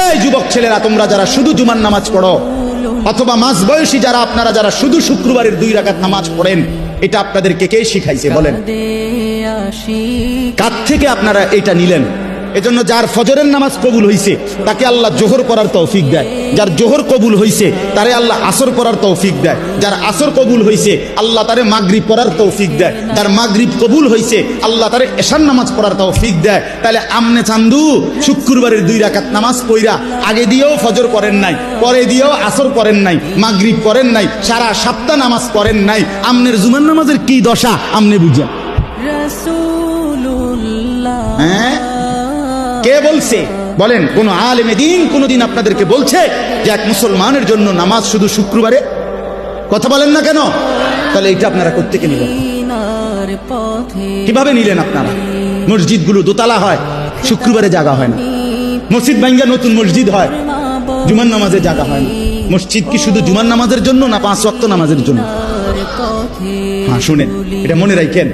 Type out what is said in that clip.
এই যুবক ছেলেরা, তোমরা যারা শুধু জুমার নামাজ পড়ো, অথবা মাঝ বয়সী যারা, আপনারা যারা শুধু শুক্রবারের 2 রাকাত নামাজ পড়েন, এটা আপনাদেরকে কে শিখাইছে বলেন? কার থেকে আপনারা এটা নিলেন? এজন্য যার ফজরের নামাজ কবুল হইছে তাকে আল্লাহ জোহর পড়ার তৌফিক দেয়, যার জোহর কবুল হইছে তারে আল্লাহ আসর পড়ার তৌফিক দেয়, যার আসর কবুল হইছে আল্লাহ তারে মাগরিব পড়ার তৌফিক দেয়, যার মাগরিব কবুল হইছে আল্লাহ তারে এশার নামাজ পড়ার তৌফিক দেয়। তাহলে আমনে চান্দু শুক্রবারের 2 রাকাত নামাজ পড়া আগে দিয়েও ফজর করেন নাই, পরে দিয়েও আসর করেন নাই, মাগরিব করেন নাই, সারা সপ্তাহ নামাজ করেন নাই, আমনের জুমার নামাজের কি দশা আমনে বুঝেন? হ্যাঁ, কে বলছে বলেন? কোন আলেমে দ্বীন কোনদিন আপনাদেরকে বলছে যে এক মুসলমানের জন্য নামাজ শুধু শুক্রবারে? কথা বলেন না কেন? তাহলে এটা আপনারা কোত্থেকে নিলেন? কিভাবে নিলেন আপনারা? মসজিদগুলো দোতলা হয়, শুক্রবারে জায়গা হয় না। মসজিদ ভাঙ্গা নতুন মসজিদ হয়, জুমার নামাজে জায়গা হয় না। মসজিদ কি শুধু জুমার নামাজের জন্য না 5 ওয়াক্ত নামাজের জন্য? হ্যাঁ, শুনেন, এটা মনে রাখেন।